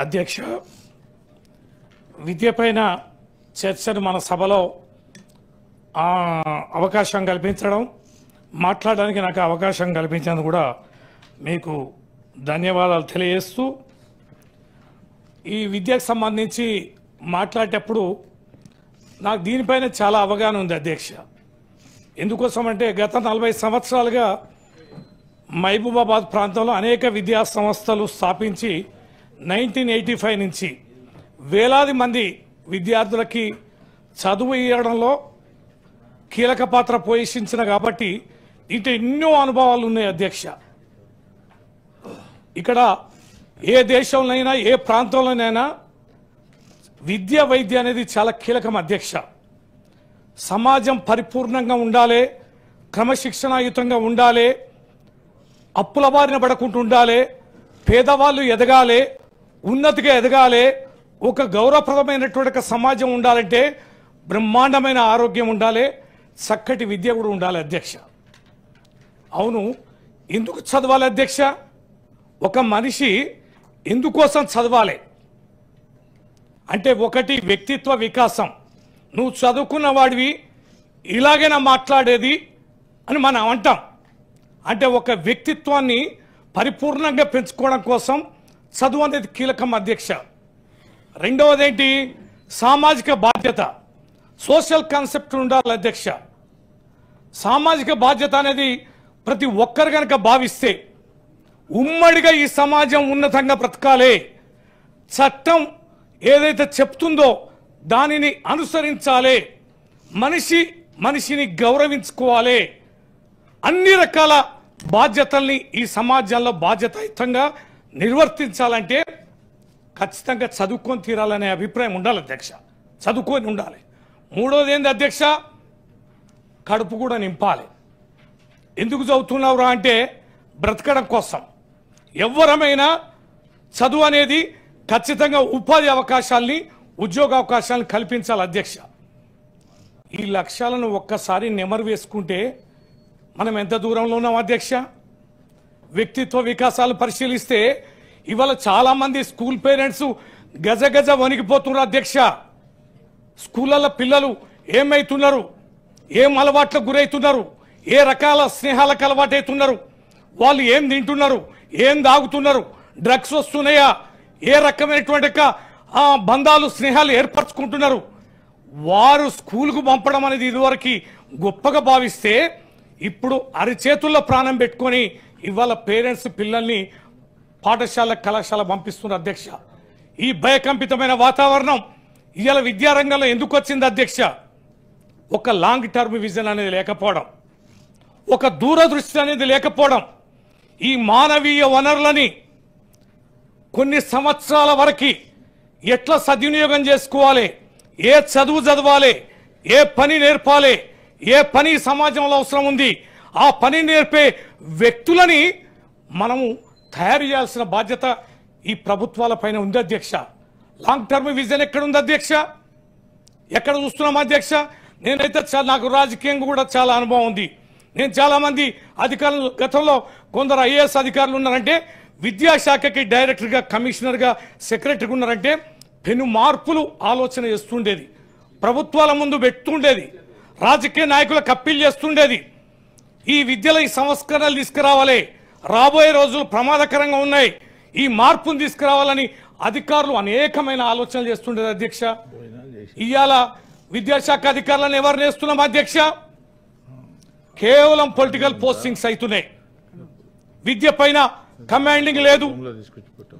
అధ్యక్ష, విద్యపైన చర్చను మన సభలో అవకాశం కల్పించడం, మాట్లాడడానికి నాకు అవకాశం కల్పించినందుకు కూడా మీకు ధన్యవాదాలు తెలియజేస్తూ, ఈ విద్యకు సంబంధించి మాట్లాడేటప్పుడు నాకు దీనిపైన చాలా అవగాహన ఉంది అధ్యక్ష. ఎందుకోసమంటే గత 40 సంవత్సరాలుగా మహబూబాబాద్ ప్రాంతంలో అనేక విద్యా సంస్థలు స్థాపించి 1985 నుంచి వేలాది మంది విద్యార్థులకి చదువు ఇవ్వడంలో కీలక పాత్ర పోషించిన కాబట్టి ఇంత ఎన్నో అనుభవాలు ఉన్నాయి అధ్యక్ష. ఇక్కడ ఏ దేశంలోనైనా ఏ ప్రాంతంలోనైనా విద్య వైద్య అనేది చాలా కీలకం అధ్యక్ష. సమాజం పరిపూర్ణంగా ఉండాలి, క్రమశిక్షణాయుతంగా ఉండాలి, అప్పుల బారిన పడకుండా ఉండాలి, పేదవాళ్ళు ఎదగాలి, ఉన్నతిగా ఎదగాలి, ఒక గౌరవప్రదమైనటువంటి సమాజం ఉండాలంటే బ్రహ్మాండమైన ఆరోగ్యం ఉండాలి, చక్కటి విద్య కూడా ఉండాలి అధ్యక్ష. అవును, ఎందుకు చదవాలి అధ్యక్ష? ఒక మనిషి ఎందుకోసం చదవాలి అంటే, ఒకటి వ్యక్తిత్వ వికాసం. నువ్వు చదువుకున్న వాడివి ఇలాగైనా మాట్లాడేది అని మనం అంటాం. అంటే ఒక వ్యక్తిత్వాన్ని పరిపూర్ణంగా పెంచుకోవడం కోసం చదువు అనేది కీలకం అధ్యక్ష. రెండవది ఏంటి? సామాజిక బాధ్యత, సోషల్ కాన్సెప్ట్ ఉండాలి అధ్యక్ష. సామాజిక బాధ్యత అనేది ప్రతి ఒక్కరు కనుక భావిస్తే ఉమ్మడిగా ఈ సమాజం ఉన్నతంగా బ్రతకాలి, చట్టం ఏదైతే చెప్తుందో దానిని అనుసరించాలి, మనిషిని గౌరవించుకోవాలి, అన్ని రకాల బాధ్యతల్ని ఈ సమాజంలో బాధ్యతాయుతంగా నిర్వర్తించాలంటే ఖచ్చితంగా చదువుకొని తీరాలనే అభిప్రాయం ఉండాలి అధ్యక్ష. చదువుకొని ఉండాలి. మూడోది ఏంది అధ్యక్ష? కడుపు కూడా నింపాలి. ఎందుకు చదువుతున్నావురా అంటే బ్రతకడం కోసం. ఎవరమైనా చదువు అనేది ఖచ్చితంగా ఉపాధి అవకాశాలని, ఉద్యోగ అవకాశాలను కల్పించాలి అధ్యక్ష. ఈ లక్ష్యాలను ఒక్కసారి నెమరు వేసుకుంటే మనం ఎంత దూరంలో ఉన్నాం అధ్యక్ష? వ్యక్తిత్వ వికాసాలు పరిశీలిస్తే ఇవాళ చాలామంది స్కూల్ పేరెంట్స్ గజ వణికిపోతున్నారు అధ్యక్ష. స్కూళ్ళల్లో పిల్లలు ఏమవుతున్నారు, ఏం అలవాట్లకు గురవుతున్నారు, ఏ రకాల స్నేహాలకు అలవాటవుతున్నారు, వాళ్ళు ఏం తింటున్నారు, ఏం తాగుతున్నారు, డ్రగ్స్ వస్తున్నాయా, ఏ రకమైనటువంటి బంధాలు స్నేహాలు ఏర్పరచుకుంటున్నారు. వారు స్కూల్కు పంపడం అనేది ఇదివరకు గొప్పగా భావిస్తే ఇప్పుడు అరిచేతుల్లో ప్రాణం పెట్టుకొని ఇవాళ పేరెంట్స్ పిల్లల్ని పాఠశాల కళాశాల పంపిస్తున్నారు అధ్యక్ష. ఈ భయకంపితమైన వాతావరణం ఇవాళ విద్యారంగంలో ఎందుకు వచ్చింది అధ్యక్ష? ఒక లాంగ్ టర్మ్ విజన్ అనేది లేకపోవడం, ఒక దూరదృష్టి అనేది లేకపోవడం, ఈ మానవీయ వనరులని కొన్ని సంవత్సరాల వరకు ఎట్లా సద్వినియోగం చేసుకోవాలి, ఏ చదువు చదవాలి, ఏ పని నేర్పాలి, ఏ పని సమాజంలో అవసరం ఉంది, ఆ పని నేర్పే వ్యక్తులని మనము తయారు చేయాల్సిన బాధ్యత ఈ ప్రభుత్వాల పైన ఉంది అధ్యక్ష. లాంగ్ టర్మ్ విజన్ ఎక్కడుంది అధ్యక్ష? ఎక్కడ చూస్తున్నాం అధ్యక్ష? నేనైతే నాకు రాజకీయంగా కూడా చాలా అనుభవం ఉంది. నేను చాలామంది అధికారులు, గతంలో కొందరు ఐఏఎస్ అధికారులు ఉన్నారంటే విద్యాశాఖకి డైరెక్టర్గా, కమిషనర్గా, సెక్రటరీగా ఉన్నారంటే పెను మార్పులు ఆలోచన చేస్తుండేది, ప్రభుత్వాల ముందు పెట్టుండేది, రాజకీయ నాయకులకు అప్పీల్ చేస్తుండేది. ఈ విద్యలో ఈ సంస్కరణలు తీసుకురావాలి, రాబోయే రోజులు ప్రమాదకరంగా ఉన్నాయి, ఈ మార్పును తీసుకురావాలని అధికారులు అనేకమైన ఆలోచనలు చేస్తుండేది అధ్యక్ష. ఇవాళ విద్యాశాఖ అధికారులను ఎవరు నేస్తున్నాం అధ్యక్ష? కేవలం పొలిటికల్ పోస్టింగ్స్ అవుతున్నాయి. విద్య పైన కమాండింగ్ లేదు,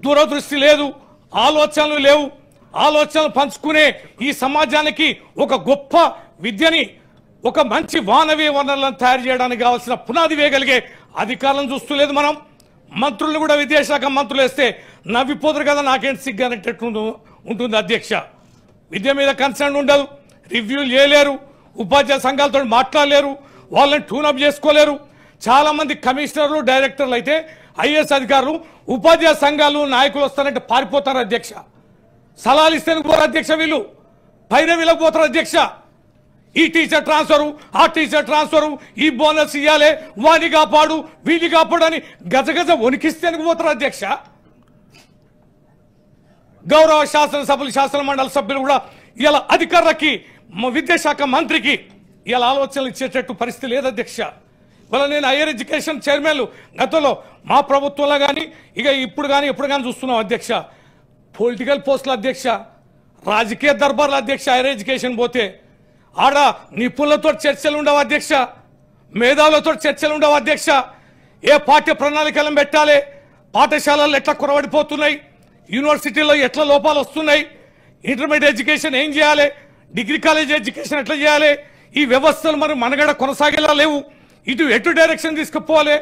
దూరదృష్టి లేదు, ఆలోచనలు లేవు. ఆలోచనలు పంచుకునే ఈ సమాజానికి ఒక గొప్ప విద్యని, ఒక మంచి మానవీయ వనరులను తయారు చేయడానికి కావాల్సిన పునాది వేయగలిగే అధికారులను చూస్తలేదు మనం. మంత్రులను కూడా విద్యాశాఖ మంత్రులు వేస్తే నవ్విపోతారు కదా, నాకేంటి సిగ్గానట్టు ఉంటుంది అధ్యక్ష. విద్య మీద కన్సర్న్ ఉండదు, రివ్యూలు చేయలేరు, ఉపాధ్యాయ సంఘాలతో మాట్లాడలేరు, వాళ్ళని ట్యూనప్ చేసుకోలేరు. చాలా మంది కమిషనర్లు, డైరెక్టర్లు అయితే ఐఏఎస్ అధికారులు ఉపాధ్యాయ సంఘాలు నాయకులు వస్తారంటే పారిపోతారు అధ్యక్ష. సలహాలు ఇస్తే పోరు అధ్యక్ష, వీళ్ళు పైన వీళ్ళకి పోతారు అధ్యక్ష. ఈ టీచర్ ట్రాన్స్ఫరు, ఆ టీచర్ ట్రాన్స్ఫరు, ఈ బోనస్ ఇవ్వాలి, వాని కాపాడు, వీని కాపాడు అని గజ వణికిస్తే పోతారు అధ్యక్ష. గౌరవ శాసనసభలు శాసన మండలి సభ్యులు కూడా ఇలా అధికారులకి విద్యాశాఖ మంత్రికి ఇలా ఆలోచనలు ఇచ్చేటట్టు పరిస్థితి లేదు అధ్యక్ష. ఇవాళ నేను హైయర్ ఎడ్యుకేషన్ చైర్మన్లు గతంలో మా ప్రభుత్వంలో కానీ ఇక ఇప్పుడు కానీ ఎప్పుడు కానీ చూస్తున్నాం అధ్యక్ష. పొలిటికల్ పోస్టుల అధ్యక్ష, రాజకీయ దర్బార్ల అధ్యక్ష. హైయర్ ఎడ్యుకేషన్ పోతే ఆడ నిపుణులతో చర్చలు ఉండవు అధ్యక్ష, మేధావులతో చర్చలు ఉండవు అధ్యక్ష. ఏ పాఠ్య ప్రణాళికలను పెట్టాలి, పాఠశాలలు ఎట్లా కురవడిపోతున్నాయి, యూనివర్సిటీలో ఎట్లా లోపాలు వస్తున్నాయి, ఇంటర్మీడియట్ ఎడ్యుకేషన్ ఏం చేయాలి, డిగ్రీ కాలేజ్ ఎడ్యుకేషన్ ఎట్లా చేయాలి, ఈ వ్యవస్థలు మరి మనగడ కొనసాగేలా లేవు, ఎటు డైరెక్షన్ తీసుకుపోవాలి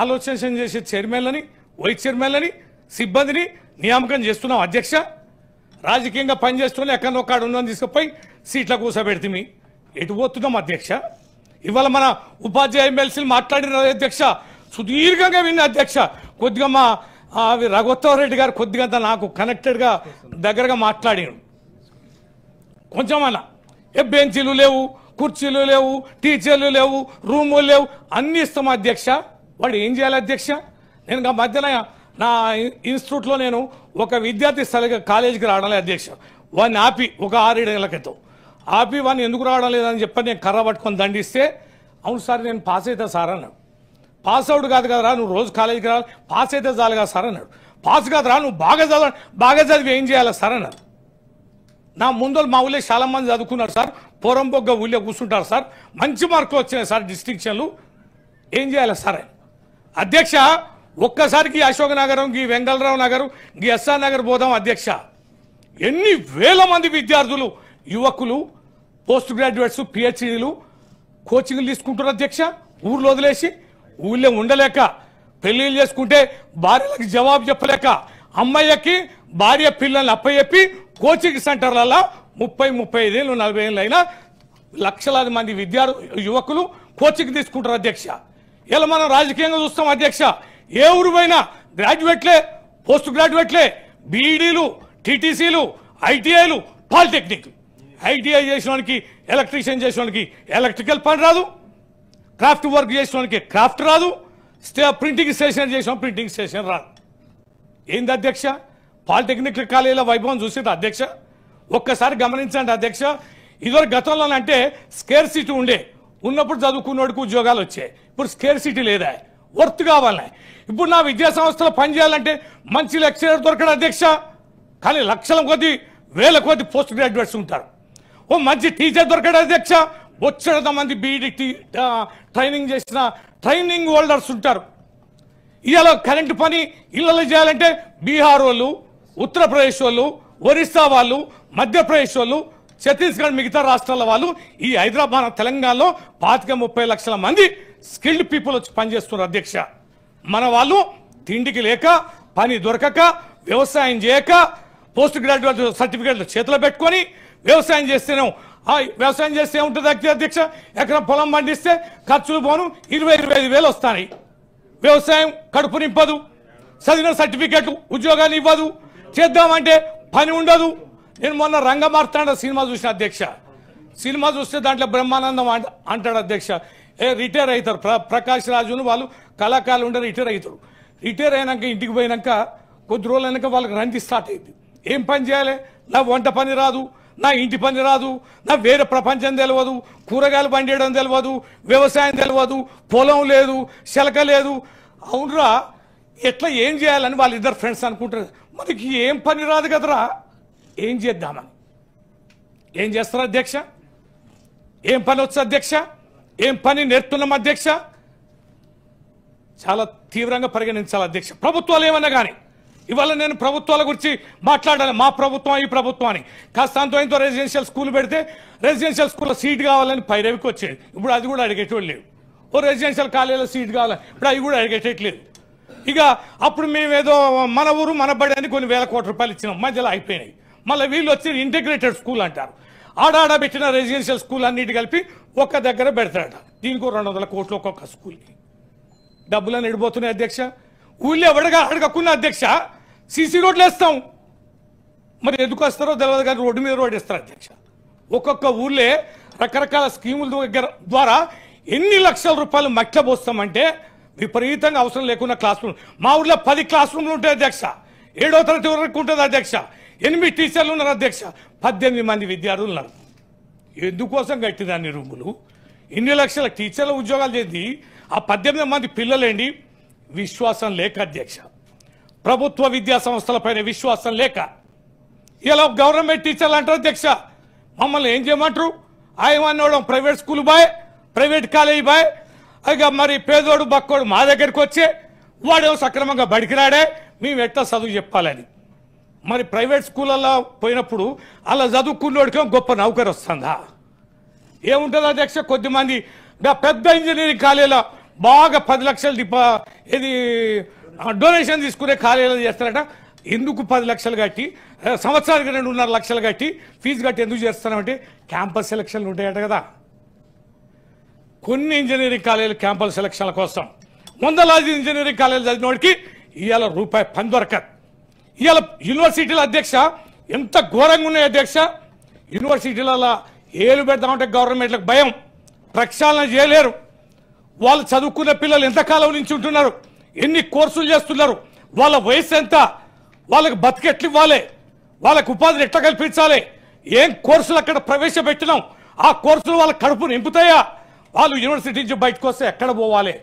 ఆలోచన చేసే చైర్మన్లని, వైస్ చైర్మన్లని, సిబ్బందిని నియామకం చేస్తున్నాం అధ్యక్ష. రాజకీయంగా పనిచేస్తున్నా ఎక్కడో కాడ ఉందని తీసుకుపోయి సీట్ల కూర్చోబెడితే ఎటు పోతున్నాం అధ్యక్ష. ఇవాళ మన ఉపాధ్యాయ ఎమ్మెల్సీలు మాట్లాడిన అధ్యక్ష సుదీర్ఘంగా విన్న అధ్యక్ష. కొద్దిగా మా రఘువత్సవ రెడ్డి గారు కొద్దిగా నాకు కనెక్టెడ్గా దగ్గరగా మాట్లాడాడు. కొంచెమన్నా బెంచీలు లేవు, కుర్చీలు లేవు, టీచర్లు లేవు, రూములు లేవు, అన్ని ఇస్తాం అధ్యక్ష. వాడు ఏం చేయాలి అధ్యక్ష? నేను మధ్యన నా ఇన్స్టిట్యూట్లో నేను ఒక విద్యార్థి కాలేజీకి రావడం లేదు అధ్యక్ష. వాడిని ఆపి ఒక 6-7 ఏళ్ల క్రితం ఆపి వాడిని ఎందుకు రావడం లేదని చెప్పి నేను కర్ర పట్టుకొని దండిస్తే, అవును సార్ నేను పాస్ అవుతా సార్ అన్నాడు. పాస్ అవుట్ కాదు కదరా, నువ్వు రోజు కాలేజీకి రావాలి, పాస్ అయితే చాలు కదా సార్ అన్నాడు. పాస్ కాదురా, నువ్వు బాగా చదివి ఏం చేయాలి సార్ అన్నారు. నా ముందు మా ఊళ్ళో చాలా మంది చదువుకున్నారు సార్, పోరంబొగ్గ ఊళ్ళో కూర్చుంటారు సార్, మంచి మార్కులు వచ్చినాయి సార్, డిస్టింక్షన్లు, ఏం చేయాలి సార్ అని. అధ్యక్ష ఒక్కసారికి అశోక్ నగరం, ఈ వెంగళరావు నగరం, ఈ ఎస్ఆర్ నగర్ పోదాం అధ్యక్ష. ఎన్ని వేల మంది విద్యార్థులు, యువకులు, పోస్ట్ గ్రాడ్యుయేట్స్, పిహెచ్డీలు కోచింగ్లు తీసుకుంటారు అధ్యక్ష. ఊర్లో వదిలేసి ఊళ్ళో ఉండలేక, పెళ్లిళ్ళు చేసుకుంటే భార్యలకు జవాబు చెప్పలేక, అమ్మాయికి భార్య పిల్లల్ని అప్పచెప్పి కోచింగ్ సెంటర్లలో 30-35 ఏళ్ళు 40 ఏళ్ళు అయినా లక్షలాది మంది యువకులు కోచింగ్ తీసుకుంటారు అధ్యక్ష. ఇలా మనం రాజకీయంగా చూస్తాం అధ్యక్ష. ఏ ఊరు పోయినా గ్రాడ్యుయేట్లే, పోస్ట్ గ్రాడ్యుయేట్లే, బీఈడీలు, టీటీసీలు, ఐటీఐలు, పాలిటెక్నిక్. ఐటీఐ చేసేవానికి, ఎలక్ట్రీషియన్ చేసేవానికి ఎలక్ట్రికల్ పని రాదు, క్రాఫ్ట్ వర్క్ చేసేవానికి క్రాఫ్ట్ రాదు, ప్రింటింగ్ స్టేషన్ చేసేవానికి ప్రింటింగ్ స్టేషన్ రాదు. ఏంది అధ్యక్ష? పాలిటెక్నిక్ కాలేజీల వైభవం చూసేది అధ్యక్ష. ఒక్కసారి గమనించండి అధ్యక్ష. ఇదివరకు గతంలోనంటే స్కేర్ సిటీ ఉండే, ఉన్నప్పుడు చదువుకున్నోడికి ఉద్యోగాలు వచ్చాయి. ఇప్పుడు స్కేర్ సిటీ లేదా, వర్త్ కావాలి. ఇప్పుడు నా విద్యా సంస్థలో పనిచేయాలంటే మంచి లెక్చరర్ దొరకడు అధ్యక్ష. కానీ లక్షల కొద్ది, వేల కొద్ది పోస్ట్ గ్రాడ్యుయేట్స్ ఉంటారు. ఓ మంచి టీచర్ దొరకడు అధ్యక్ష. వచ్చేంత మంది బీఈడీ ట్రైనింగ్ చేసిన ట్రైనింగ్ హోల్డర్స్ ఉంటారు. ఇవాళ కరెంటు పని ఇళ్లలో చేయాలంటే బీహార్ వాళ్ళు, ఉత్తరప్రదేశ్ వాళ్ళు, ఒరిస్సా వాళ్ళు, మధ్యప్రదేశ్ వాళ్ళు, ఛత్తీస్గఢ్, మిగతా రాష్ట్రాల వాళ్ళు, ఈ హైదరాబాద్ తెలంగాణలో 25-30 లక్షల మంది స్కిల్డ్ పీపుల్ వచ్చి పనిచేస్తున్నారు అధ్యక్ష. మన వాళ్ళు తిండికి లేక, పని దొరకక, వ్యవసాయం చేయక, పోస్ట్ గ్రాడ్యుయేట్ సర్టిఫికేట్లు చేతిలో పెట్టుకొని వ్యవసాయం చేస్తేనే, వ్యవసాయం చేస్తే ఏముంటుంది అధ్యక్ష? ఎకరం పొలం పండిస్తే ఖర్చులు పోను 20-25 వేలు వస్తాయి. వ్యవసాయం కడుపు నింపదు, చదివిన సర్టిఫికేట్ ఉద్యోగాన్ని ఇవ్వదు, చేద్దామంటే పని ఉండదు. నేను మొన్న రంగమార్తాండ సినిమా చూసిన అధ్యక్ష. సినిమా చూస్తే దాంట్లో బ్రహ్మానందం అంటాడు అధ్యక్ష. రిటైర్ అవుతారు ప్రకాష్ రాజును, వాళ్ళు కళాకారులు ఉండే రిటైర్ అవుతారు. రిటైర్ అయినాక ఇంటికి పోయినాక కొద్ది రోజులు అయినాక వాళ్ళకి రంది స్టార్ట్ అయింది. ఏం పని చేయాలి? నా వంట పని రాదు, నా ఇంటి పని రాదు, నా వేరే ప్రపంచం తెలియదు, కూరగాయలు పండియడం తెలియదు, వ్యవసాయం తెలియదు, పొలం లేదు, శలక లేదు. అవునరా, ఎట్లా ఏం చేయాలని వాళ్ళిద్దరు ఫ్రెండ్స్ అనుకుంటారు. మనకి ఏం పని రాదు కదరా, ఏం చేద్దామని. ఏం చేస్తారు అధ్యక్ష? ఏం పని వచ్చు అధ్యక్ష? ఏం పని నేర్పుతున్నాం అధ్యక్ష? చాలా తీవ్రంగా పరిగణించాలి అధ్యక్ష. ప్రభుత్వాలు ఏమన్నా కానీ ఇవాళ నేను ప్రభుత్వాల గురించి మాట్లాడాలి. మా ప్రభుత్వం, ఈ ప్రభుత్వం అని కాస్త అంతో రెసిడెన్షియల్ స్కూల్ పెడితే రెసిడెన్షియల్ స్కూల్లో సీట్ కావాలని పైరవికి వచ్చేది. ఇప్పుడు అది కూడా అడిగేటోళ్ళు లేవు. ఓ రెసిడెన్షియల్ కాలేజీలో సీట్ కావాలి, ఇప్పుడు అవి కూడా అడిగేటట్లేదు. ఇక అప్పుడు మేమేదో మన ఊరు మన బడి అని కొన్ని వేల కోట్ల రూపాయలు ఇచ్చినాం, మధ్యలో అయిపోయినాయి. మళ్ళీ వీళ్ళు వచ్చి ఇంటిగ్రేటెడ్ స్కూల్ అంటారు. ఆడాడ పెట్టిన రెసిడెన్షియల్ స్కూల్ అన్నిటి కలిపి ఒక్క దగ్గర పెడతారట. దీనికి 200 కోట్లు ఒక్కొక్క స్కూల్కి. డబ్బులను ఎడిపోతున్నాయి అధ్యక్ష. ఊళ్ళో అడగకున్న అధ్యక్ష సీసీ రోడ్లు వేస్తాం, మరి ఎందుకు వస్తారో తెలియదు కానీ రోడ్డు మీద రోడ్డు వేస్తారు అధ్యక్ష. ఒక్కొక్క ఊళ్ళే రకరకాల స్కీముల ద్వారా ఎన్ని లక్షల రూపాయలు మట్ల పోస్తామంటే విపరీతంగా అవసరం లేకున్న క్లాస్ రూమ్. మా ఊళ్ళో 10 క్లాస్ రూమ్లు ఉంటాయి అధ్యక్ష. 7వ తరగతి వరకు ఉంటుంది అధ్యక్ష. 8 టీచర్లు ఉన్నారు అధ్యక్ష, 18 మంది విద్యార్థులు ఉన్నారు. ఎందుకోసం కట్టిదాన్ని రూములు? ఇన్ని లక్షల టీచర్ల ఉద్యోగాలు చేసి ఆ 18 మంది పిల్లలేండి? విశ్వాసం లేక అధ్యక్ష, ప్రభుత్వ విద్యా సంస్థలపైన విశ్వాసం లేక ఇలా గవర్నమెంట్ టీచర్లు అంటారు అధ్యక్ష. మమ్మల్ని ఏం చేయమంటారు? ఆయమన్నోడం private school boy, private college boy, ఇక మరి పేదోడు బక్కోడు మా దగ్గరికి వచ్చే వాడేమో సక్రమంగా బడికి రాడే, మేము ఎట్లా చదువు చెప్పాలని. మరి ప్రైవేట్ స్కూళ్ళల్లో పోయినప్పుడు అలా చదువుకున్నోడికి గొప్ప నౌకరు వస్తుందా? ఏముంటుంది అధ్యక్ష? కొద్దిమంది పెద్ద ఇంజనీరింగ్ కాలేజీలో బాగా 10 లక్షలు ఇది డొనేషన్ తీసుకునే కాలేజీలో చేస్తారట. ఎందుకు 10 లక్షలు కట్టి సంవత్సరానికి 2.5 లక్షలు కట్టి ఫీజు కట్టి ఎందుకు చేస్తున్నామంటే క్యాంపస్ సెలక్షన్లు ఉంటాయట కదా. కొన్ని ఇంజనీరింగ్ కాలేజీలు క్యాంపస్ సెలక్షన్ల కోసం వందలాది ఇంజనీరింగ్ కాలేజీలు చదివిన వాడికి ఇవాళ రూపాయి పని దొరకదు. ఇవాళ యూనివర్సిటీల అధ్యక్ష ఎంత ఘోరంగా ఉన్నాయి అధ్యక్ష. యూనివర్సిటీలలో ఏలు పెడతామంటే గవర్నమెంట్లకు భయం, ప్రక్షాళన చేయలేరు. వాళ్ళు చదువుకున్న పిల్లలు ఎంతకాలం నుంచి ఉంటున్నారు, ఎన్ని కోర్సులు చేస్తున్నారు, వాళ్ళ వయసు ఎంత, వాళ్ళకి బతికెట్లు ఇవ్వాలి, వాళ్ళకి ఉపాధిని ఎట్లా కల్పించాలి, ఏం కోర్సులు అక్కడ ప్రవేశపెట్టినాం, ఆ కోర్సులు వాళ్ళ కడుపు నింపుతాయా? వాళ్ళు యూనివర్సిటీ నుంచి బయటకు వస్తే ఎక్కడ పోవాలి?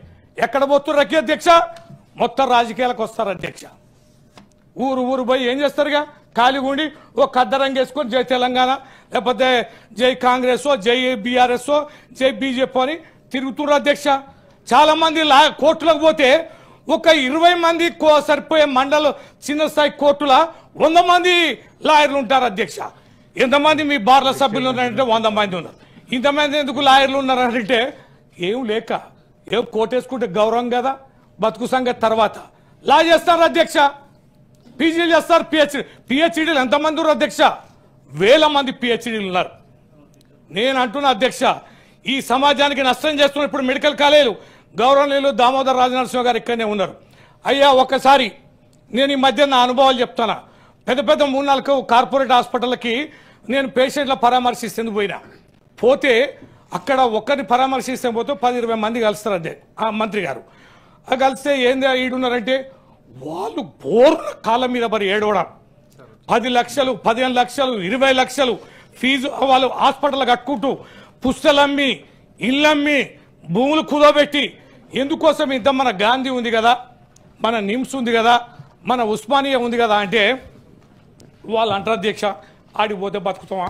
ఎక్కడ పోతున్నారు అధ్యక్ష? మొత్తం రాజకీయాలకు వస్తారు అధ్యక్ష. ఊరు పోయి ఏం చేస్తారుగా? ఖాళీగా ఉండి ఓ కద్దరంగా వేసుకొని జై తెలంగాణ, లేకపోతే జై కాంగ్రెస్, జై బీఆర్ఎస్, జై బీజేపీ అని తిరుగుతున్నారు అధ్యక్ష. చాలా మంది కోర్టులకు పోతే ఒక 20 మంది సరిపోయే మండల చిన్న స్థాయి కోర్టుల 100 మంది లాయర్లు ఉంటారు అధ్యక్ష. ఎంతమంది మీ బార్ల సభ్యులు ఉన్నారంటే 100 మంది ఉన్నారు. ఇంతమంది ఎందుకు లాయర్లు ఉన్నారంటే ఏం లేక, ఏం కోటేసుకుంటే గౌరవం కదా, బతుకు సంగతి తర్వాత లా చేస్తారు అధ్యక్ష, పీజీలు చేస్తారు, పిహెచ్డీలు ఎంతమంది ఉన్నారు అధ్యక్ష? 1000 మంది పిహెచ్డీలు ఉన్నారు. నేను అంటున్నా అధ్యక్ష, ఈ సమాజానికి నష్టం చేస్తున్న ఇప్పుడు మెడికల్ కాలేజీలు గౌరవనీయులు దామోదర్ రాజనరసింహ గారు ఇక్కడనే ఉన్నారు. అయ్యా ఒక్కసారి నేను ఈ మధ్య నా అనుభవాలు చెప్తాను. పెద్ద 3-4 కార్పొరేట్ హాస్పిటల్కి నేను పేషెంట్ల పరామర్శిస్తేందుకు పోతే అక్కడ ఒక్కరిని పరామర్శిస్తే పోతే 10-20 మంది కలుస్తారు అదే ఆ మంత్రి గారు. కలిస్తే ఏంది ఈడున్నారంటే వాళ్ళు బోర్ల కాళ్ళ మీద మరి ఏడవడం, 10 లక్షలు, 15 లక్షలు, 20 లక్షలు ఫీజు వాళ్ళు హాస్పిటల్ కట్టుకుంటూ పుస్తలమ్మి, ఇళ్ళమ్మి, భూములు కుదోబెట్టి ఎందుకోసం ఇంత? మన గాంధీ ఉంది కదా, మన నిమ్స్ ఉంది కదా, మన ఉస్మానియా ఉంది కదా అంటే వాళ్ళు అంటారు అధ్యక్ష ఆడికి పోతే బతుకుతామా,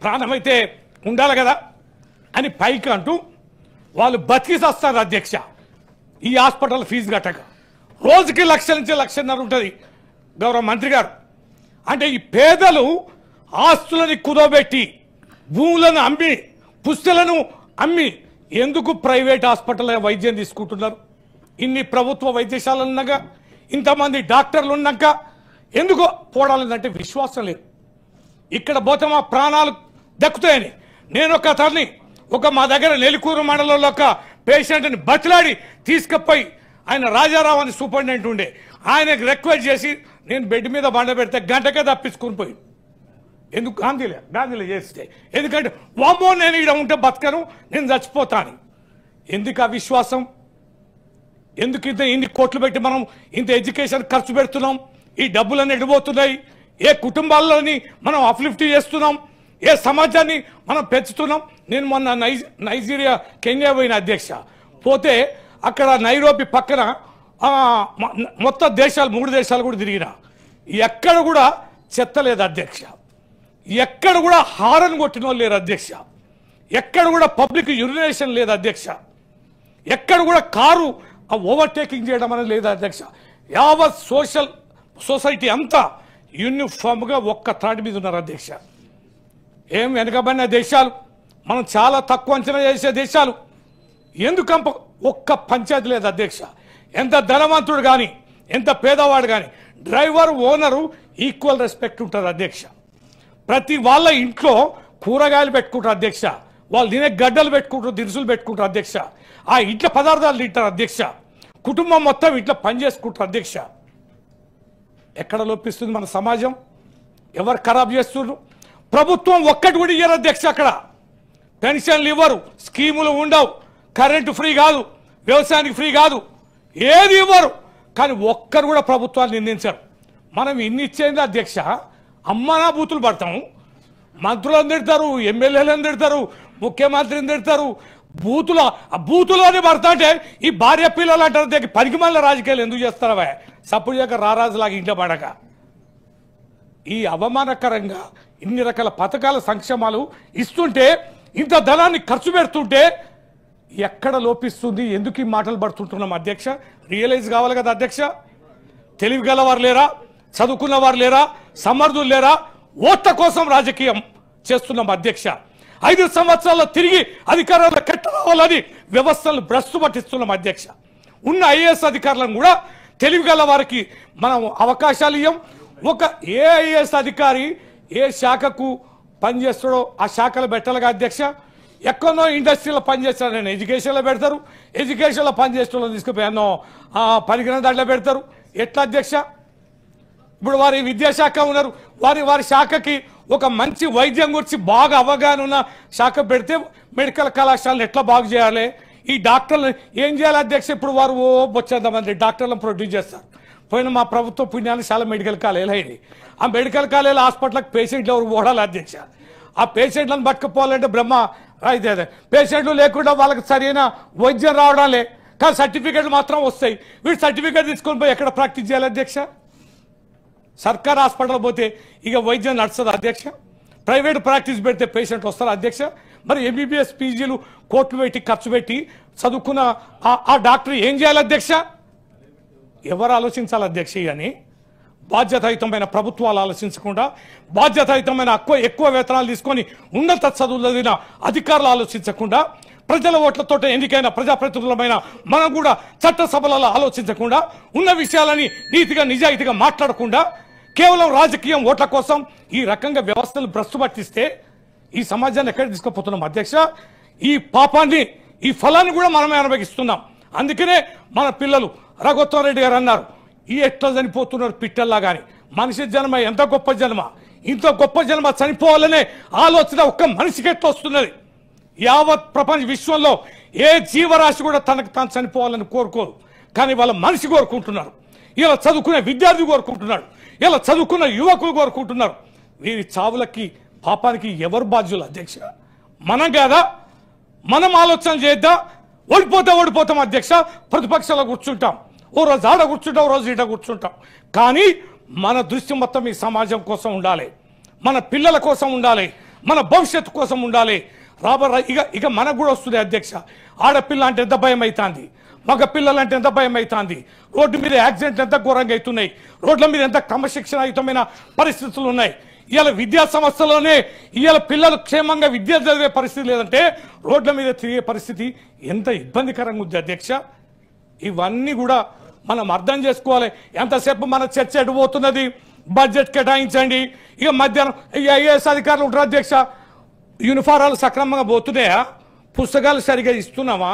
ప్రాణమైతే ఉండాలి కదా అని పైకి అంటూ వాళ్ళు బతికి వస్తారు అధ్యక్ష. ఈ హాస్పిటల్ ఫీజు కట్టక రోజుకి 1 లక్ష నుంచి 1.5 లక్షలు ఉంటుంది గౌరవ మంత్రి గారు. అంటే ఈ పేదలు ఆస్తులని కుదోబెట్టి భూములను అమ్మి పుస్తలను అమ్మి ఎందుకు ప్రైవేట్ హాస్పిటల్ వైద్యం తీసుకుంటున్నారు? ఇన్ని ప్రభుత్వ వైద్యశాలలు ఉన్నాక, ఇంతమంది డాక్టర్లు ఉన్నాక ఎందుకు పోవడాలంటే విశ్వాసం లేదు. ఇక్కడ పోతే మా ప్రాణాలు దక్కుతాయని నేను ఒక మా దగ్గర నెల్లికూరు మండలంలో ఒక పేషెంట్ని బతిలాడి తీసుకుపోయి ఆయన రాజారావు అని సూపరింటెండెంట్ ఉండే ఆయనకు రిక్వెస్ట్ చేసి నేను బెడ్ మీద బండ పెడితే గంటకే తప్పించుకుని పోయి. ఎందుకు? గాంధీలో చేస్తే ఎందుకంటే వామ్మో నేను ఇక్కడ ఉంటే బతకను, నేను చచ్చిపోతాను. ఎందుకు ఆ విశ్వాసం? ఎందుకు ఇన్ని కోట్లు పెట్టి మనం ఇంత ఎడ్యుకేషన్ ఖర్చు పెడుతున్నాం? ఈ డబ్బులన్నీ ఎడిపోతున్నాయి. ఏ కుటుంబాలని మనం అప్లిఫ్ట్ చేస్తున్నాం? ఏ సమాజాన్ని మనం పెంచుతున్నాం? నేను మొన్న నైజీరియా, కెన్యా పోయిన అధ్యక్ష. పోతే అక్కడ నైరోబి పక్కన మొత్తం దేశాలు 3 దేశాలు కూడా తిరిగిన ఎక్కడ కూడా చెత్త లేదు అధ్యక్ష, ఎక్కడ కూడా హారన్ కొట్టిన వాళ్ళు లేరు అధ్యక్ష, ఎక్కడ కూడా పబ్లిక్ యూరినేషన్ లేదు అధ్యక్ష, ఎక్కడ కూడా కారు ఓవర్టేకింగ్ చేయడం అనేది లేదు అధ్యక్ష. యావత్ సొసైటీ అంతా యూనిఫామ్గా ఒక్క తాటి మీద ఉన్నారు అధ్యక్ష. ఏం వెనుకబడిన దేశాలు, మనం చాలా తక్కువ అంచనా చేసే దేశాలు. ఎందుకంప ఒక్క పంచాయతీ లేదు అధ్యక్ష. ఎంత ధనవంతుడు కానీ, ఎంత పేదవాడు కానీ, డ్రైవర్, ఓనరు ఈక్వల్ రెస్పెక్ట్ ఉంటుంది అధ్యక్ష. ప్రతి వాళ్ళ ఇంట్లో కూరగాయలు పెట్టుకుంటారు అధ్యక్ష, వాళ్ళు తినే గడ్డలు పెట్టుకుంటారు, దినుసులు పెట్టుకుంటారు అధ్యక్ష, ఆ ఇంట్లో పదార్థాలు తింటారు అధ్యక్ష, కుటుంబం మొత్తం ఇంట్లో పనిచేసుకుంటారు అధ్యక్ష. ఎక్కడ లోపిస్తుంది మన సమాజం? ఎవరు ఖరాబ్ చేస్తున్నారు? ప్రభుత్వం ఒక్కటి కూడా ఇయ్యరు అధ్యక్ష. అక్కడ పెన్షన్లు ఇవ్వరు, స్కీములు ఉండవు, కరెంటు ఫ్రీ కాదు, వ్యవసాయానికి ఫ్రీ కాదు, ఏది ఇవ్వరు. కానీ ఒక్కరు కూడా ప్రభుత్వాన్ని నిందించారు. మనం ఇన్ని ఇచ్చేది అధ్యక్ష అమ్మనా బూతులు పడతాం, మంత్రులను తిడతారు, ఎమ్మెల్యేలను తిడతారు, ముఖ్యమంత్రిని తిడతారు, బూతులోనే పడతా అంటే ఈ భార్య పిల్లలు అంటారు దగ్గర పనికి మళ్ళీ రాజకీయాలు ఎందుకు చేస్తారా? సప్పుడు చేయక రారాజులాగా ఇంట్లో పడక ఈ అవమానకరంగా ఇన్ని రకాల పథకాల సంక్షేమాలు ఇస్తుంటే ఇంత ధనాన్ని ఖర్చు పెడుతుంటే ఎక్కడ లోపిస్తుంది? ఎందుకు ఈ మాటలు పడుతుంటున్నాం అధ్యక్ష? రియలైజ్ కావాలి కదా అధ్యక్ష. తెలివి గలవారు లేరా? చదువుకున్న వారు లేరా? సమర్థులు లేరా? ఓట్ల కోసం రాజకీయం చేస్తున్నాం అధ్యక్ష. 5 సంవత్సరాల్లో తిరిగి అధికారంలో కట్టరావాలని వ్యవస్థలను భ్రష్టు పట్టిస్తున్నాం అధ్యక్ష. ఉన్న ఐఏఎస్ అధికారులను కూడా తెలివి గల వారికి మనం అవకాశాలు ఇవ్వం. ఒక ఏ ఐఏఎస్ అధికారి ఏ శాఖకు పనిచేస్తాడో ఆ శాఖలో పెట్టాలిగా అధ్యక్ష. ఎక్కడో ఇండస్ట్రీలో పనిచేస్తాడు నేను ఎడ్యుకేషన్లో పెడతారు, ఎడ్యుకేషన్లో పనిచేసిన తీసుకుపోయి ఎన్నో పనికిన దాంట్లో పెడతారు. ఎట్లా అధ్యక్ష? ఇప్పుడు వారి విద్యాశాఖ ఉన్నారు, వారి శాఖకి ఒక మంచి వైద్యం గురించి బాగా అవగాహన ఉన్న శాఖ పెడితే మెడికల్ కళాశాలను ఎట్లా బాగు చేయాలి? ఈ డాక్టర్లు ఏం చేయాలి అధ్యక్ష? ఇప్పుడు వారు బొచ్చేద్దామంది డాక్టర్లను ప్రొడ్యూస్ చేస్తారు. పోయిన మా ప్రభుత్వ పుణ్యాన్ని చాలా మెడికల్ కాలేజీలు అయినాయి. ఆ మెడికల్ కాలేజీల హాస్పిటల్కి పేషెంట్లు ఎవరు ఓడాలి అధ్యక్ష? ఆ పేషెంట్లను పట్టుకుపోవాలంటే బ్రహ్మ అయితే పేషెంట్లు లేకుండా వాళ్ళకి సరైన వైద్యం రావడాలే, కానీ సర్టిఫికెట్లు మాత్రం వస్తాయి. వీడు సర్టిఫికెట్ తీసుకొని పోయి ఎక్కడ ప్రాక్టీస్ చేయాలి అధ్యక్ష? సర్కార్ హాస్పిటల్ పోతే ఇక వైద్యం నడుస్తుంది అధ్యక్ష. ప్రైవేట్ ప్రాక్టీస్ పెడితే పేషెంట్ వస్తారు అధ్యక్ష. మరి ఎంబీబీఎస్ పీజీలు కోట్లు పెట్టి ఖర్చు పెట్టి చదువుకున్న ఆ డాక్టర్ ఏం చేయాలి అధ్యక్ష? ఎవరు ఆలోచించాలి అధ్యక్ష? అని బాధ్యతాయుతమైన ప్రభుత్వాలు ఆలోచించకుండా బాధ్యతాయుతమైన ఎక్కువ వేతనాలు తీసుకొని ఉన్నత చదువులు చదివిన అధికారులు ఆలోచించకుండా ప్రజల ఓట్లతో ఎన్నికైన ప్రజాప్రతినిధులమైన మనం కూడా చట్టసభలలో ఆలోచించకుండా ఉన్న విషయాలని నీతిగా నిజాయితీగా మాట్లాడకుండా కేవలం రాజకీయం ఓట్ల కోసం ఈ రకంగా వ్యవస్థలు భ్రష్టు పట్టిస్తే ఈ సమాజాన్ని ఎక్కడ తీసుకుపోతున్నాం అధ్యక్ష? ఈ పాపాన్ని ఈ ఫలాన్ని కూడా మనమే అనుభవిస్తున్నాం. అందుకనే మన పిల్లలు రఘుత్వం రెడ్డి గారు అన్నారు, ఈ ఎట్లా చనిపోతున్నారు పిట్టల్లా. కానీ మనిషి జన్మ ఎంత గొప్ప జన్మ, ఇంత గొప్ప జన్మ చనిపోవాలనే ఆలోచన ఒక్క మనిషికి ఎట్లా వస్తున్నది? యావత్ ప్రపంచ విశ్వంలో ఏ జీవరాశి కూడా తనకు తాను చనిపోవాలని కోరుకోరు, కానీ వాళ్ళ మనిషి కోరుకుంటున్నారు. ఇలా చదువుకునే విద్యార్థి కోరుకుంటున్నాడు, ఇలా చదువుకున్న యువకులు కోరుకుంటున్నారు. వీరి చావులకి పాపానికి ఎవరు బాధ్యులు అధ్యక్ష? మనం కాదా? మనం ఆలోచన చేద్దాం. ఓడిపోతాం అధ్యక్ష. ప్రతిపక్షాలు కూర్చుంటాం, ఓ రోజు ఆడ కూర్చుంటాం, ఓ రోజు ఈడ కూర్చుంటాం. కానీ మన దృష్టి మొత్తం ఈ సమాజం కోసం ఉండాలి, మన పిల్లల కోసం ఉండాలి, మన భవిష్యత్తు కోసం ఉండాలి. ఇక మనకు కూడా వస్తుంది అధ్యక్ష. ఆడపిల్ల అంటే ఎంత భయం అవుతుంది, మగ పిల్లలంటే ఎంత భయం అవుతుంది. రోడ్డు మీద యాక్సిడెంట్లు ఎంత ఘోరంగా అవుతున్నాయి, రోడ్ల మీద ఎంత క్రమశిక్షణయుతమైన పరిస్థితులు ఉన్నాయి. ఇవాళ విద్యా సంస్థలోనే ఇవాళ పిల్లలు క్షేమంగా విద్య చదివే పరిస్థితి లేదంటే రోడ్ల మీద తిరిగే పరిస్థితి ఎంత ఇబ్బందికరంగా ఉంది అధ్యక్ష. ఇవన్నీ కూడా మనం అర్థం చేసుకోవాలి. ఎంతసేపు మన చర్చ ఎడిపోతున్నది, బడ్జెట్ కేటాయించండి. ఇక మధ్యాహ్నం ఐఏఎస్ అధికారులు ఉంటారు అధ్యక్ష. యూనిఫారాలు సక్రమంగా పోతున్నాయా? పుస్తకాలు సరిగా ఇస్తున్నామా?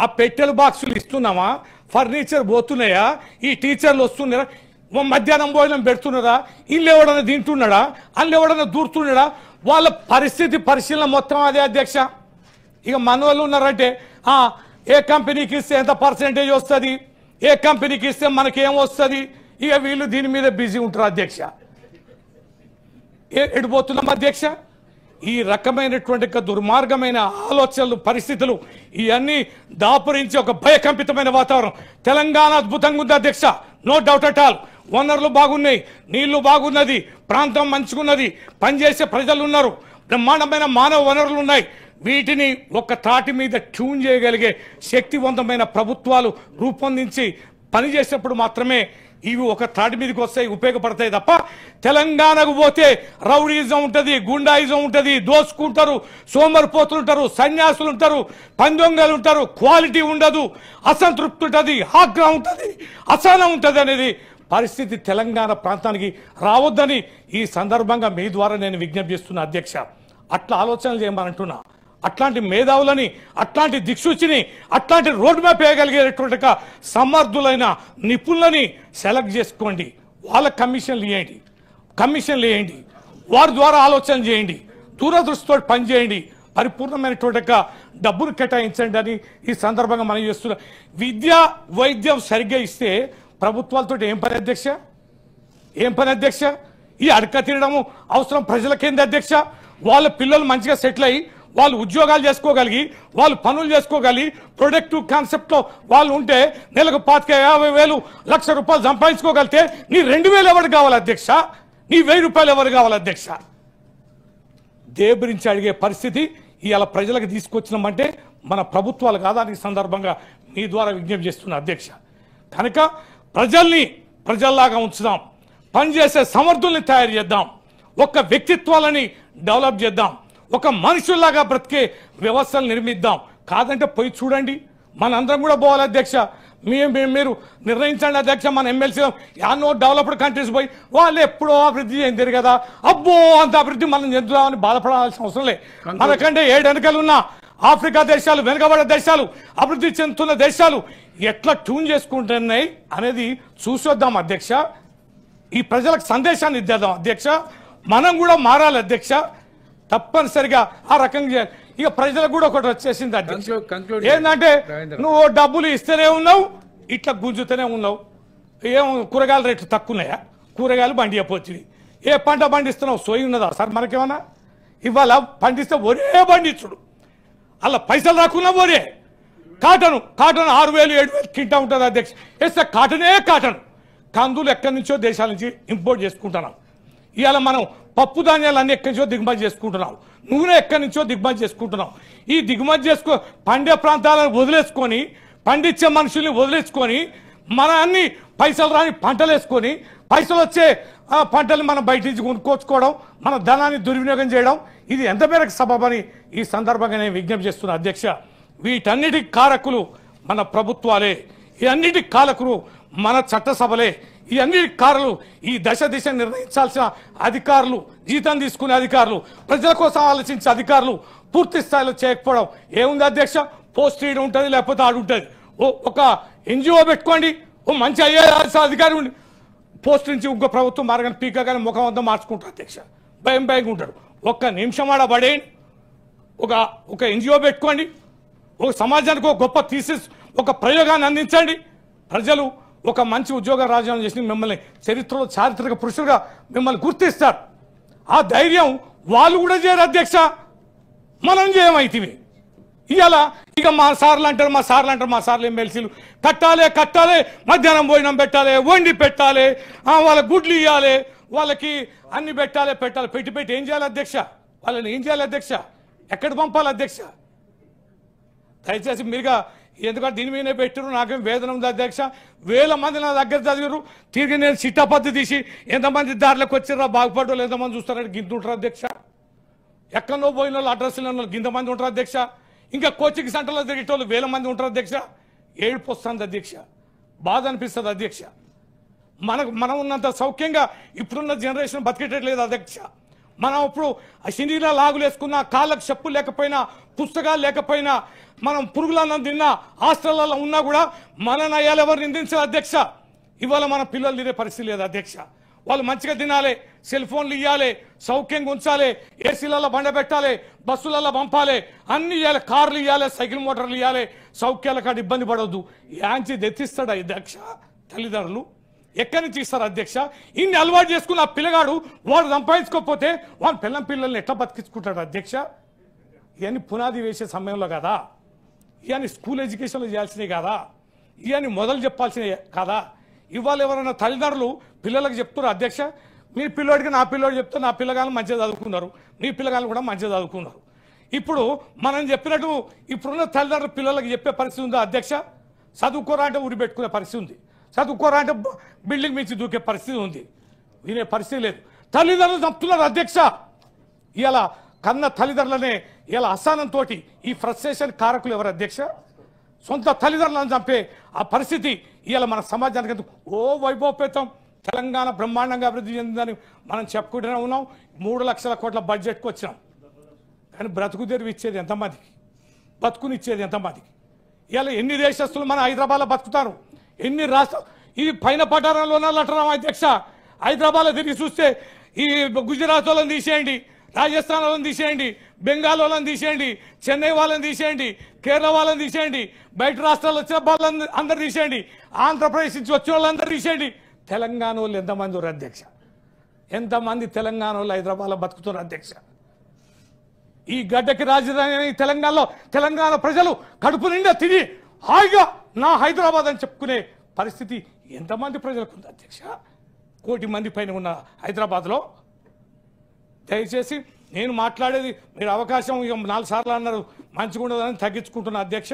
ఆ పెట్టెల బాక్సులు ఇస్తున్నామా? ఫర్నిచర్ పోతున్నాయా? ఈ టీచర్లు వస్తున్నారా? మధ్యాహ్నం భోజనం పెడుతున్నారా? ఇల్లు ఎవడన్నా తింటున్నాడా? అల్లు ఎవడన్నా దూరుతున్నాడా? వాళ్ళ పరిస్థితి పరిశీలన మొత్తం అదే అధ్యక్ష. ఇక మన వాళ్ళు ఉన్నారంటే ఏ కంపెనీకి ఇస్తే ఎంత పర్సెంటేజ్ వస్తుంది, ఏ కంపెనీకి ఇస్తే మనకేం వస్తుంది, ఇక వీళ్ళు దీని మీద బిజీ ఉంటారు అధ్యక్ష. ఎడిపోతున్నాం అధ్యక్ష. ఈ రకమైనటువంటి దుర్మార్గమైన ఆలోచనలు పరిస్థితులు ఇవన్నీ దాపురించి ఒక భయకంపితమైన వాతావరణం. తెలంగాణ అద్భుతంగా ఉంది అధ్యక్ష, నో డౌట్ అట్ ఆల్. వనరులు బాగున్నాయి, నీళ్లు బాగున్నది, ప్రాంతం మంచుకున్నది, పనిచేసే ప్రజలు ఉన్నారు, బ్రహ్మాండమైన మానవ వనరులు ఉన్నాయి. వీటిని ఒక తాటి మీద ట్యూన్ చేయగలిగే శక్తివంతమైన ప్రభుత్వాలు రూపొందించి పనిచేసేప్పుడు మాత్రమే ఇవి ఒక తాటి మీదకి వస్తాయి, ఉపయోగపడతాయి. తప్ప తెలంగాణకు పోతే రౌడీజం ఉంటుంది, గుండాయిజం ఉంటుంది, దోసుకుంటారు, సోమరిపోతులు ఉంటారు, సన్యాసులు ఉంటారు, పందొంగలు ఉంటారు, క్వాలిటీ ఉండదు, అసంతృప్తి ఉంటుంది, ఆగ్రహం ఉంటుంది, అసహనం ఉంటుంది అనేది పరిస్థితి తెలంగాణ ప్రాంతానికి రావద్దని ఈ సందర్భంగా మీ ద్వారా నేను విజ్ఞప్తి చేస్తున్నా అధ్యక్ష. అట్లా ఆలోచనలు చేయమనంటున్నా. అట్లాంటి మేధావులని, అట్లాంటి దిక్సూచిని, అట్లాంటి రోడ్ మ్యాప్ వేయగలిగేటువంటి సమర్థులైన నిపుణులని సెలెక్ట్ చేసుకోండి. వాళ్ళ కమిషన్లు వేయండి, వారి ద్వారా ఆలోచన చేయండి, దూరదృష్టితో పనిచేయండి, పరిపూర్ణమైనటువంటి డబ్బును కేటాయించండి అని ఈ సందర్భంగా మనం చేస్తున్నాం. విద్య వైద్యం సరిగ్గా ఇస్తే ప్రభుత్వాలతో ఏం పని అధ్యక్ష? ఏం పని అధ్యక్ష? ఈ అడక తినడము అవసరం ప్రజలకేంది అధ్యక్ష? వాళ్ళ పిల్లలు మంచిగా సెటిల్ అయ్యి వాళ్ళు ఉద్యోగాలు చేసుకోగలిగి వాళ్ళు పనులు చేసుకోగలిగి ప్రొడక్టివ్ కాన్సెప్ట్లో వాళ్ళు ఉంటే నెలకు 50,000 లక్ష రూపాయలు సంపాదించుకోగలిగితే నీ 2,000 ఎవరు కావాలి అధ్యక్ష? నీ 1,000 రూపాయలు ఎవరు కావాలి అధ్యక్ష? దేబరించి అడిగే పరిస్థితి ఇవాళ ప్రజలకు తీసుకొచ్చినామంటే మన ప్రభుత్వాలు కాదా? ఈ సందర్భంగా మీ ద్వారా విజ్ఞప్తి చేస్తున్న అధ్యక్ష. కనుక ప్రజల్ని ప్రజల్లాగా ఉంచుదాం, పనిచేసే సమర్థుల్ని తయారు చేద్దాం, ఒక వ్యక్తిత్వాలని డెవలప్ చేద్దాం, ఒక మనుషుల్లాగా బ్రతికే వ్యవస్థలు నిర్మిద్దాం. కాదంటే పోయి చూడండి, మనందరం కూడా పోవాలి అధ్యక్ష. మీరు నిర్ణయించండి అధ్యక్ష. మన ఎమ్మెల్సీ యానో డెవలప్డ్ కంట్రీస్ పోయి వాళ్ళు ఎప్పుడో అభివృద్ధి చెందారు కదా, అబ్బో అంత అభివృద్ధి మనం చెందుదామని బాధపడాల్సిన అవసరం లేదు. మనకంటే 7 వెనకలు ఉన్న ఆఫ్రికా దేశాలు, వెనుకబడ్డ దేశాలు, అభివృద్ధి చెందుతున్న దేశాలు ఎట్లా ట్యూన్ చేసుకుంటున్నాయి అనేది చూసొద్దాం అధ్యక్ష. ఈ ప్రజలకు సందేశాన్ని ఇద్దేద్దాం అధ్యక్ష. మనం కూడా మారాలి అధ్యక్ష. తప్పనిసరిగా ఆ రకంగా చేయాలి. ఇక ప్రజలకు కూడా ఒకటి వచ్చేసింది అధ్యక్ష, ఏంటంటే నువ్వు డబ్బులు ఇస్తూనే ఉన్నావు, ఇట్లా గుంజుతూనే ఉన్నావు. ఏం కూరగాయల రేట్లు తక్కువ ఉన్నాయా? కూరగాయలు పండియపోతుంది. ఏ పంట పండిస్తున్నావు? సోయి ఉన్నదా సార్ మనకేమన్నా? ఇవాళ పండిస్తే ఒరే పండించుడు, అలా పైసలు రాకున్నా ఒరే. కాటన్ 6,000 7,000 కింటా ఉంటుంది అధ్యక్ష. వేస్తే కాటనే కాటన్. కందులు ఎక్కడి నుంచో దేశాల నుంచి ఇంపోర్ట్ చేసుకుంటున్నాం. ఇవాళ మనం పప్పు ధాన్యాలు అన్ని ఎక్కడి నుంచో దిగుమతి చేసుకుంటున్నాం, నూనె ఎక్కడి నుంచో దిగుమతి చేసుకుంటున్నాం. ఈ దిగుమతి పండే ప్రాంతాలను వదిలేసుకొని, పండించే మనుషుల్ని వదిలేసుకొని, మన అన్ని పైసలు రాని పంటలు వేసుకొని, పైసలు వచ్చే పంటలు మనం బయట నుంచి కొనుక్కోవడం, మన ధనాన్ని దుర్వినియోగం చేయడం, ఇది ఎంత మేరకు సబబని ఈ సందర్భంగా నేను విజ్ఞప్తి చేస్తున్నా అధ్యక్ష. వీటన్నిటికి కారకులు మన ప్రభుత్వాలే, ఈ అన్నిటికి కారకులు మన చట్టసభలే, ఈ అన్నిటి కారులు ఈ దిశ నిర్ణయించాల్సిన అధికారులు, జీతం తీసుకునే అధికారులు, ప్రజల కోసం ఆలోచించే అధికారులు పూర్తి స్థాయిలో చేయకపోవడం. ఏముంది అధ్యక్ష? పోస్ట్ ఈడ ఉంటుంది, లేకపోతే ఆడు ఉంటుంది. ఒక ఎన్జిఓ పెట్టుకోండి, ఓ మంచి ఐఏఎస్ అధికారి ఉండి పోస్ట్ నుంచి ఇంకో ప్రభుత్వం మారగానే పీక కానీ ముఖం అంతా మార్చుకుంటారు అధ్యక్ష. భయంగా ఉంటాడు. ఒక్క నిమిషం ఆడ పడేయండి, ఒక ఎన్జిఓ పెట్టుకోండి, ఒక సమాజానికి ఒక గొప్ప థీసిస్, ఒక ప్రయోగాన్ని అందించండి. ప్రజలు ఒక మంచి ఉద్యోగ రాజీనామా చేసి మిమ్మల్ని చరిత్రలో చారిత్రక పురుషులుగా మిమ్మల్ని గుర్తిస్తారు. ఆ ధైర్యం వాళ్ళు కూడా చేయరు అధ్యక్ష, మనం చేయమైతివి. ఇవాళ ఇక మా సార్లు అంటారు ఎమ్మెల్సీలు కట్టాలి, మధ్యాహ్నం భోజనం పెట్టాలి, వండి పెట్టాలి, వాళ్ళకి గుడ్లు ఇవ్వాలి, వాళ్ళకి అన్ని పెట్టాలి. పెట్టి ఏం చేయాలి అధ్యక్ష? వాళ్ళని ఏం చేయాలి అధ్యక్ష? ఎక్కడ పంపాలి అధ్యక్ష? దయచేసి మీరుగా, ఎందుకంటే దీని మీదనే పెట్టారు, నాకేం వేదన ఉంది అధ్యక్ష. 1000 మంది నా దగ్గర చదివారు, తిరిగి నేను చిట్టాపత్తి తీసి ఎంతమంది దారిలోకి వచ్చారా, బాగుపడ్డోళ్ళు ఎంతమంది చూస్తారని గింతుంటారు అధ్యక్ష. ఎక్కడో పోయిన వాళ్ళు, అడ్రస్లో ఉన్న ఇంతమంది ఉంటారు అధ్యక్ష. ఇంకా కోచింగ్ సెంటర్లో తిరిగేటోళ్ళు 1000 మంది ఉంటారు అధ్యక్ష. ఏడుపు వస్తుంది అధ్యక్ష, బాధ అనిపిస్తుంది అధ్యక్ష. మనం ఉన్నంత సౌఖ్యంగా ఇప్పుడున్న జనరేషన్ బతికేటట్లేదు అధ్యక్ష. మనం ఇప్పుడు సినీలా లాగులు వేసుకున్నా, కాళ్ళకు చెప్పులు లేకపోయినా, పుస్తకాలు లేకపోయినా, మనం పురుగులన్నం తిన్నా, హాస్టళ్లలో ఉన్నా కూడా మన నయాలు ఎవరు నిందించాలి అధ్యక్ష? ఇవాళ మన పిల్లలు తినే పరిస్థితి లేదు అధ్యక్ష. వాళ్ళు మంచిగా తినాలి, సెల్ ఫోన్లు ఇవ్వాలి, సౌఖ్యంగా ఉంచాలి, ఏసీలలో బండ పెట్టాలి, బస్సులలో పంపాలి, అన్ని ఇవ్వాలి, కార్లు ఇవ్వాలి, సైకిల్ మోటార్లు ఇవ్వాలి, సౌఖ్యాల కాడ ఇబ్బంది పడవద్దు. యాంచి తెచ్చిస్తాడు అధ్యక్ష తల్లిదండ్రులు? ఎక్కడి నుంచి ఇస్తారు అధ్యక్ష? ఇన్ని అలవాటు చేసుకున్న ఆ పిల్లగాడు వాడు సంపాదించుకోకపోతే వాడు పిల్లల్ని ఎట్లా బతికించుకుంటాడు అధ్యక్ష? ఇవన్నీ పునాది వేసే సమయంలో కదా, ఇవన్నీ స్కూల్ ఎడ్యుకేషన్లో చేయాల్సినవి కదా, ఇవన్నీ మొదలు చెప్పాల్సినవి కదా. ఇవాళ ఎవరైనా తల్లిదండ్రులు పిల్లలకు చెప్తున్నారు అధ్యక్ష, మీ పిల్లోడికి నా పిల్లోడు చెప్తే నా పిల్లగాళ్ళు మంచిగా చదువుకున్నారు, మీ పిల్లగాళ్ళు కూడా మంచిగా చదువుకున్నారు. ఇప్పుడు మనం చెప్పినట్టు ఇప్పుడున్న తల్లిదండ్రులు పిల్లలకు చెప్పే పరిస్థితి ఉందా అధ్యక్ష? చదువుకోరా అంటే ఊరి పెట్టుకునే పరిస్థితి ఉంది, చదువుకోరా అంటే బిల్డింగ్ మించి దూకే పరిస్థితి ఉంది. వినే పరిస్థితి లేదు. తల్లిదండ్రులు చెప్తున్నారు అధ్యక్ష. ఇలా కన్న తల్లిదండ్రులనే ఇలా అసహనంతో ఈ ఫ్రస్ట్రేషన్ కారకులు ఎవరు అధ్యక్ష? సొంత తల్లిదండ్రులను చంపే ఆ పరిస్థితి ఇలా మన సమాజానికి ఎందుకు? ఓ వైభవపేతం తెలంగాణ బ్రహ్మాండంగా అభివృద్ధి చెందిందని మనం చెప్పుకుంటూనే ఉన్నాం. 3 లక్షల కోట్ల బడ్జెట్కి వచ్చినాం, కానీ బ్రతుకు తెరువు ఇచ్చేది ఎంతమందికి? బతుకునిచ్చేది ఎంతమందికి? ఇలా ఎన్ని దేశస్తులు మన హైదరాబాద్లో బతుకుతారు, ఎన్ని రాష్ట్రాలు ఈ పైన పటారంలోనే లటరాం అధ్యక్ష. హైదరాబాద్లో తిరిగి చూస్తే ఈ గుజరాత్ వాళ్ళని తీసేయండి, రాజస్థాన్ వాళ్ళని తీసేయండి, బెంగాల్ వాళ్ళని తీసేయండి, చెన్నై వాళ్ళని తీసేయండి, కేరళ వాళ్ళని తీసేయండి, బయట రాష్ట్రాలు వచ్చిన వాళ్ళని అందరు తీసేయండి, ఆంధ్రప్రదేశ్ నుంచి వచ్చిన వాళ్ళందరూ తీసేయండి, తెలంగాణ వాళ్ళు ఎంతమంది ఉన్నారు అధ్యక్ష? ఎంతమంది తెలంగాణ వాళ్ళు హైదరాబాద్లో బతుకుతున్నారు అధ్యక్ష? ఈ గడ్డకి రాజధాని తెలంగాణలో తెలంగాణ ప్రజలు కడుపు నిండా తిని హాయిగా నా హైదరాబాద్ అని చెప్పుకునే పరిస్థితి ఎంతమంది ప్రజలకు ఉంది అధ్యక్ష? 1 కోటి మంది పైన ఉన్న హైదరాబాద్లో. దయచేసి నేను మాట్లాడేది మీరు అవకాశం 4 సార్లు అన్నారు మంచిగా ఉండదని తగ్గించుకుంటున్నా అధ్యక్ష.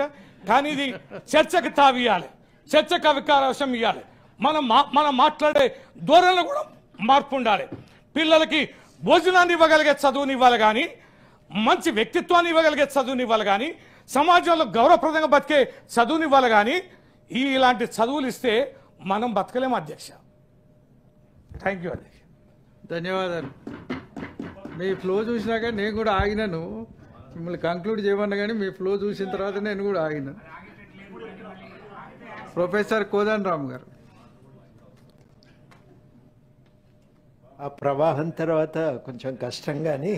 కానీ ఇది చర్చకు తావియాలి, చర్చకు అవకాశం ఇవ్వాలి. మనం మాట్లాడే ధోరణిలో కూడా మార్పు ఉండాలి. పిల్లలకి భోజనాన్ని ఇవ్వగలిగే చదువుని ఇవ్వాలి కానీ, మంచి వ్యక్తిత్వాన్ని ఇవ్వగలిగే చదువుని ఇవ్వాలి కానీ, సమాజంలో గౌరవప్రదంగా బతికే చదువుని ఇవ్వాలి కానీ, ఇలాంటి చదువులు ఇస్తే మనం బతకలేము అధ్యక్ష. థ్యాంక్ యూ అధ్యక్ష. ధన్యవాదాలు. మీ ఫ్లో చూసినాక నేను కూడా ఆగినాను, మిమ్మల్ని కంక్లూడ్ చేయమన్నా కానీ మీ ఫ్లో చూసిన తర్వాత నేను కూడా ఆగినాను. ప్రొఫెసర్ కోదండరామ్ గారు. ఆ ప్రవాహం తర్వాత కొంచెం కష్టం కానీ